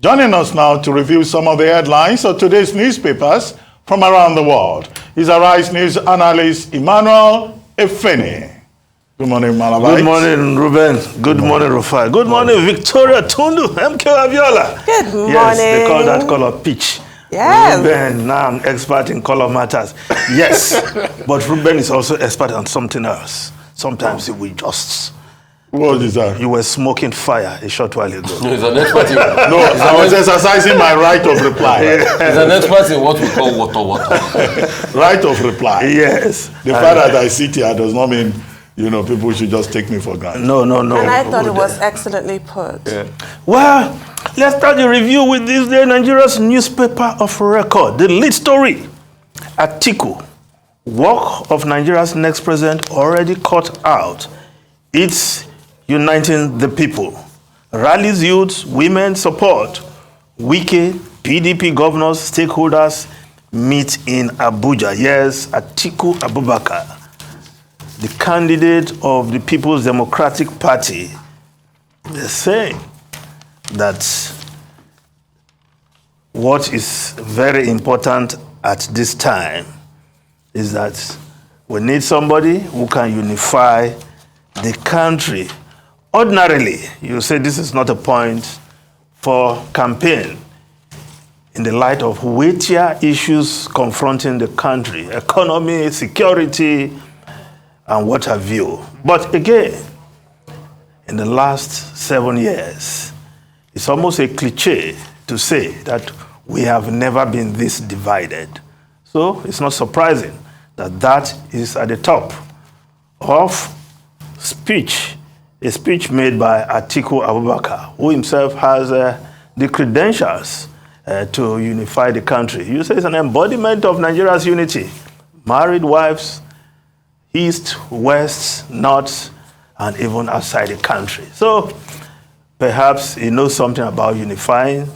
Joining us now to review some of the headlines of today's newspapers from around the world is Arise News analyst Emmanuel Efeni. Good morning, Malabite. Good morning, Ruben. Good morning, Rufai. Good morning, Victoria Tundu, MK Aviola. Good morning. Yes, they call that color peach. Yes. Ruben, now I'm expert in color matters. Yes, but Ruben is also expert on something else. Sometimes we just... What is that? You were smoking fire a short while ago. No, he's an expert in No, I was exercising my right of reply. he's an expert in what we call water. Right of reply. Yes. The fact that I sit here does not mean, people should just take me for granted. No. And I thought it was excellently put. Yeah. Well, let's start the review with this day Nigeria's newspaper of record. The lead story. Atiku, work of Nigeria's next president already cut out. It's uniting the people. Rallies youth, women support. Wike, PDP governors, stakeholders meet in Abuja. Yes, Atiku Abubakar, the candidate of the People's Democratic Party, they're saying that what is very important at this time is that we need somebody who can unify the country. Ordinarily, you say this is not a point for campaign in the light of weightier issues confronting the country, economy, security, and what have you. But again, in the last 7 years, it's almost a cliche to say that we have never been this divided. So it's not surprising that that is at the top of a speech made by Atiku Abubakar, who himself has the credentials to unify the country. You say it's an embodiment of Nigeria's unity. Married wives, east, west, north, and even outside the country. So perhaps he knows something about unifying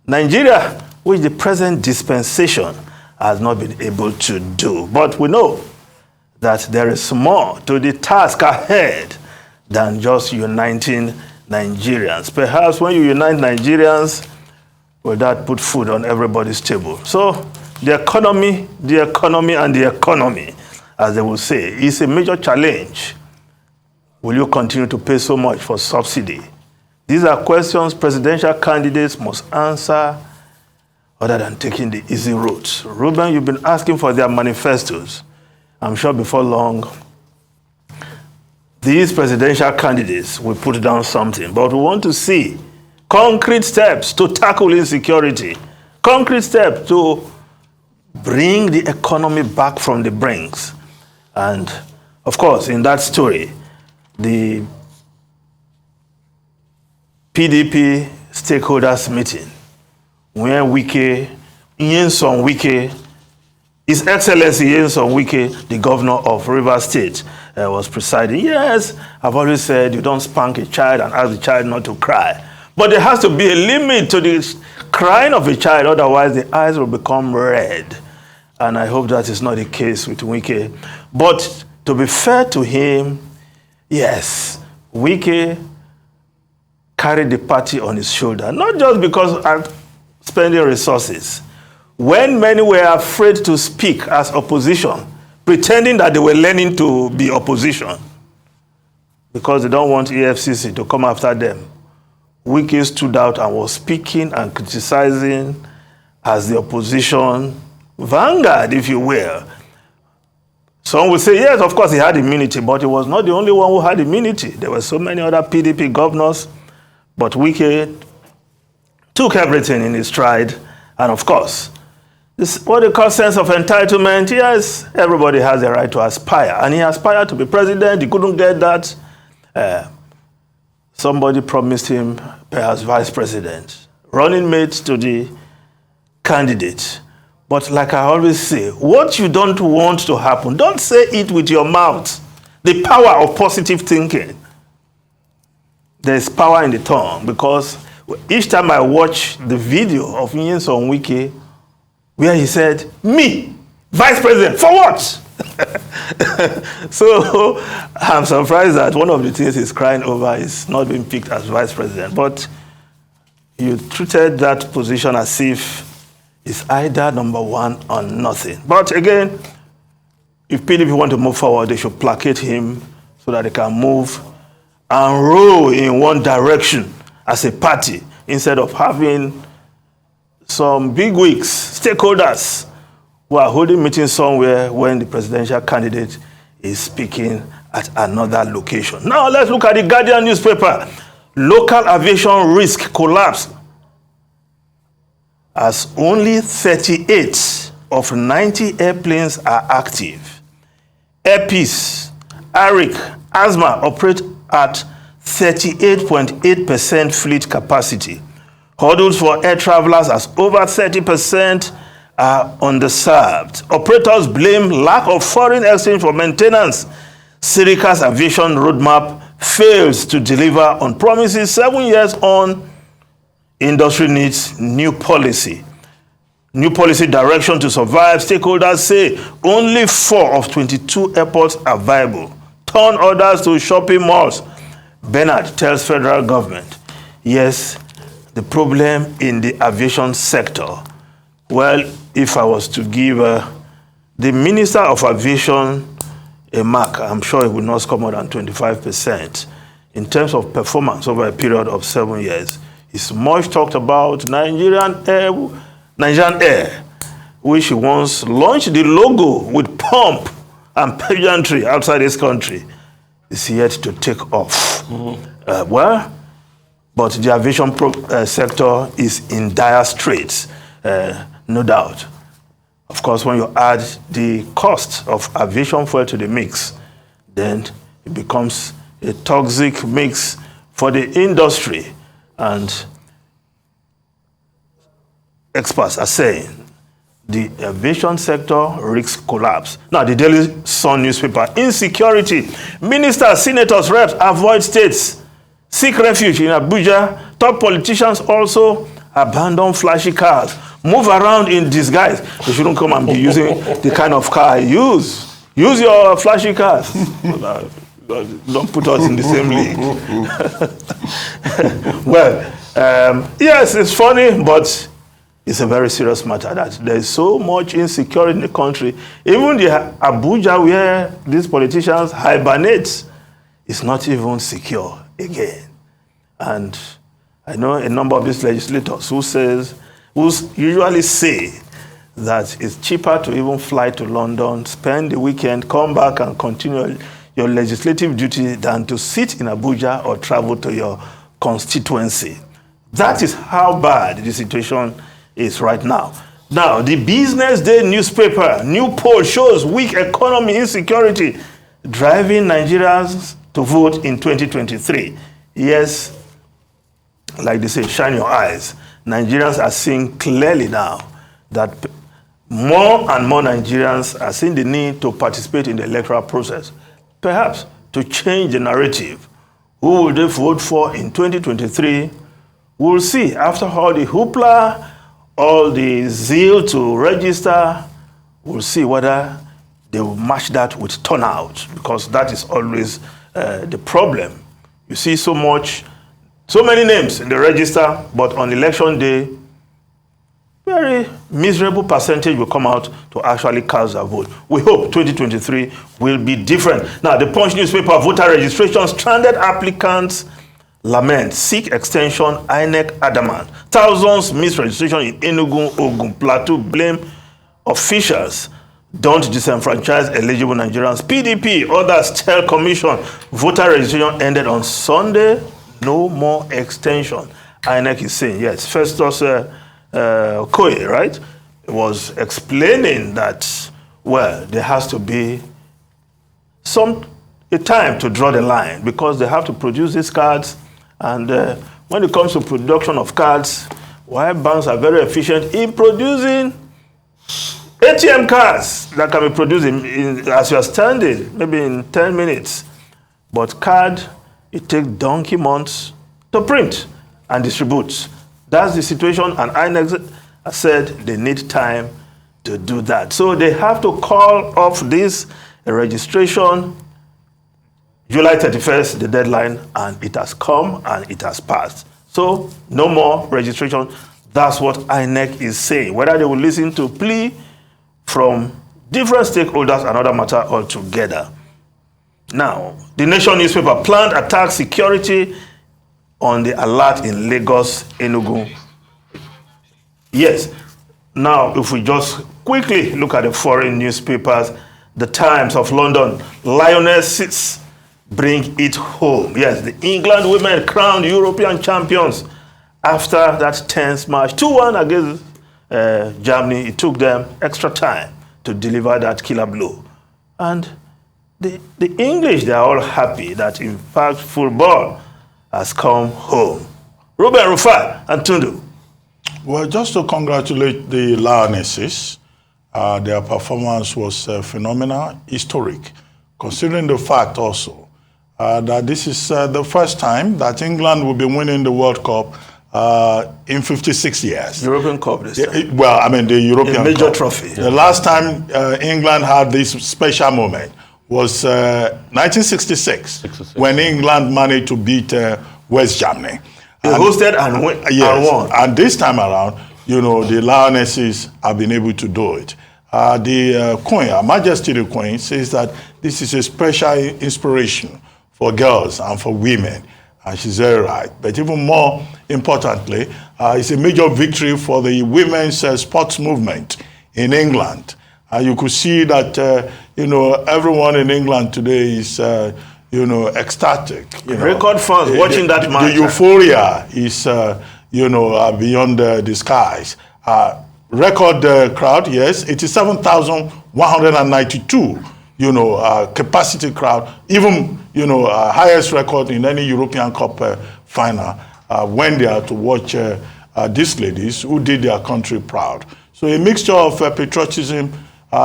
Nigeria, which the present dispensation has not been able to do. But we know that there is more to the task ahead than just uniting Nigerians. Perhaps when you unite Nigerians, will that put food on everybody's table? So the economy, and the economy, as they will say, is a major challenge. Will you continue to pay so much for subsidy? These are questions presidential candidates must answer other than taking the easy route. Ruben, you've been asking for their manifestos. I'm sure before long, these presidential candidates will put down something. But we want to see concrete steps to tackle insecurity, concrete steps to bring the economy back from the brinks. And of course, in that story, the PDP stakeholders meeting, where Nyesom Wike, His Excellency Nyesom Wike, the governor of Rivers State, was presiding. Yes, I've always said you don't spank a child and ask the child not to cry. But there has to be a limit to the crying of a child, otherwise the eyes will become red. And I hope that is not the case with Wike. But to be fair to him, yes, Wike carried the party on his shoulder, not just because of spending resources. When many were afraid to speak as opposition, pretending that they were learning to be opposition because they don't want EFCC to come after them, Wike stood out and was speaking and criticizing as the opposition vanguard, if you will. Some would say, yes, of course he had immunity, but he was not the only one who had immunity. There were so many other PDP governors, but Wike took everything in his stride. And of course, this what they call sense of entitlement. Yes, everybody has the right to aspire. And he aspired to be president. He couldn't get that. Somebody promised him perhaps vice president, running mate to the candidate. But like I always say, what you don't want to happen, don't say it with your mouth. The power of positive thinking. There's power in the tongue, because each time I watch the video of Nyesom Wike, where he said, me, vice president, for what? So I'm surprised that one of the things he's crying over is not being picked as vice president. But you treated that position as if it's either number one or nothing. But again, if PDP want to move forward, they should placate him so that they can move and roll in one direction as a party instead of having some big wigs, stakeholders who are holding meetings somewhere when the presidential candidate is speaking at another location. Now let's look at the Guardian newspaper. Local aviation risk collapse as only 38 of 90 airplanes are active. Air Peace, ARIC, ASMA operate at 38.8% fleet capacity. Hurdles for air travelers as over 30% are underserved. Operators blame lack of foreign exchange for maintenance. Sirica's aviation roadmap fails to deliver on promises. 7 years on, industry needs new policy. New policy direction to survive. Stakeholders say only 4 of 22 airports are viable. Turn orders to shopping malls. Bernard tells federal government, yes, the problem in the aviation sector. Well, if I was to give the Minister of Aviation a mark, I'm sure it would not score more than 25%. In terms of performance over a period of 7 years, it's much talked about Nigerian Air, which once launched the logo with pomp and pageantry outside this country, is yet to take off. But the aviation sector is in dire straits, no doubt. Of course, when you add the cost of aviation fuel to the mix, then it becomes a toxic mix for the industry. And experts are saying the aviation sector risks collapse. Now, the Daily Sun newspaper, insecurity. Ministers, senators, reps avoid states, seek refuge in Abuja. Top politicians also abandon flashy cars, move around in disguise. You shouldn't come and be using the kind of car I use. Use your flashy cars. Don't put us in the same league. Well, yes, it's funny, but it's a very serious matter that there's so much insecurity in the country. Even the Abuja where these politicians hibernate is not even secure again. And I know a number of these legislators who usually say that it's cheaper to even fly to London, spend the weekend, come back and continue your legislative duty than to sit in Abuja or travel to your constituency. That is how bad the situation is right now. Now, the Business Day newspaper, new poll shows weak economy insecurity driving Nigerians to vote in 2023. Yes, like they say, shine your eyes. Nigerians are seeing clearly now that more and more Nigerians are seeing the need to participate in the electoral process, perhaps to change the narrative. Who will they vote for in 2023? We'll see. After all the hoopla, all the zeal to register, we'll see whether they will match that with turnout, because that is always the problem. You see so many names in the register, but on election day, very miserable percentage will come out to actually cast their vote. We hope 2023 will be different. Now, the Punch newspaper, voter registration, stranded applicants lament, seek extension, INEC adamant. Thousands miss registration in Enugu, Ogun, Plateau, blame officials. Don't disenfranchise eligible Nigerians. PDP, others tell commission, voter registration ended on Sunday, no more extension. INEC is saying, yes, Festus Koye, right, was explaining that, well, there has to be a time to draw the line because they have to produce these cards. And when it comes to production of cards, while banks are very efficient in producing ATM cards that can be produced as you are standing, maybe in 10 minutes. But card, it takes donkey months to print and distribute. That's the situation, and INEC said they need time to do that. So they have to call off this registration. July 31st, the deadline, and it has come and it has passed. So no more registration. That's what INEC is saying. Whether they will listen to plea from different stakeholders, another matter altogether. Now, the Nation newspaper, planned attack security on the alert in Lagos, Enugu. Yes. Now, if we just quickly look at the foreign newspapers, the Times of London, Lionesses bring it home. Yes, the England women crowned European champions after that tense match, 2-1 against Germany. It took them extra time to deliver that killer blow. And the English, they are all happy that, in fact, football has come home. Ruben Rufai and Tundu. Well, just to congratulate the Lionesses, their performance was phenomenal, historic, considering the fact also that this is the first time that England will be winning the World Cup in 56 years. European Cup this time. Well, I mean the European a major Cup. trophy. The last time England had this special moment was 1966, when England managed to beat West Germany. They hosted and won. And this time around, you know, the Lionesses have been able to do it. The Queen, Her Majesty the Queen, says that this is a special inspiration for girls and for women. And she's very right. But even more importantly, it's a major victory for the women's sports movement in England. You could see that, you know, everyone in England today is, you know, ecstatic. You know. Record fans watching that match. The euphoria is, you know, beyond the skies. Record crowd, yes, 87,192, you know, capacity crowd, even, you know, highest record in any European Cup final when they are to watch these ladies who did their country proud. So a mixture of patriotism,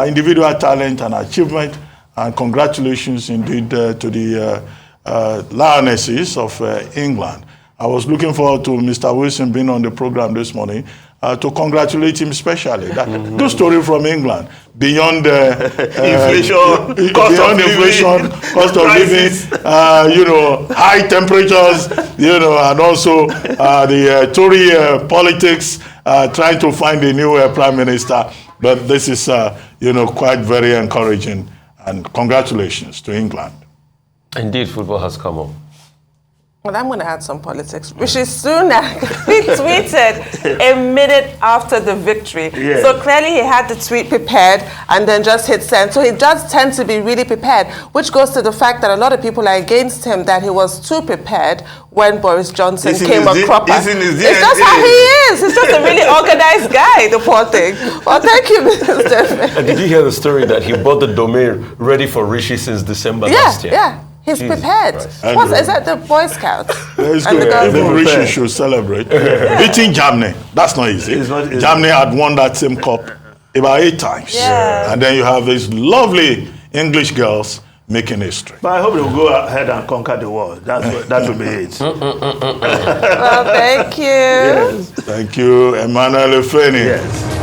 individual talent and achievement, and congratulations indeed to the Lionesses of England. I was looking forward to Mr. Wilson being on the program this morning to congratulate him specially. That good story from England, beyond inflation, cost of living, you know, high temperatures, you know, and also the Tory politics trying to find a new prime minister. But this is, you know, quite very encouraging, and congratulations to England. Indeed, football has come home. Well, I'm going to add some politics. Rishi Sunak, he tweeted a minute after the victory. Yeah. So clearly he had the tweet prepared and then just hit send. So he does tend to be really prepared, which goes to the fact that a lot of people are against him, that he was too prepared when Boris Johnson came a cropper. It's just how he is. He's just a really organized guy, the poor thing. Well, thank you, Mr. And did you hear the story that he bought the domain ready for Rishi since December last year? Yeah. He's prepared. Is that the Boy Scouts? Let's go. Even Rishi should celebrate. Beating Germany, that's not easy. It's not easy. Germany had won that same cup about 8 times. Yeah. And then you have these lovely English girls making history. But I hope they'll go ahead and conquer the world. That will be it. Well, thank you. Yes. Thank you, Emmanuel Efeni. Yes.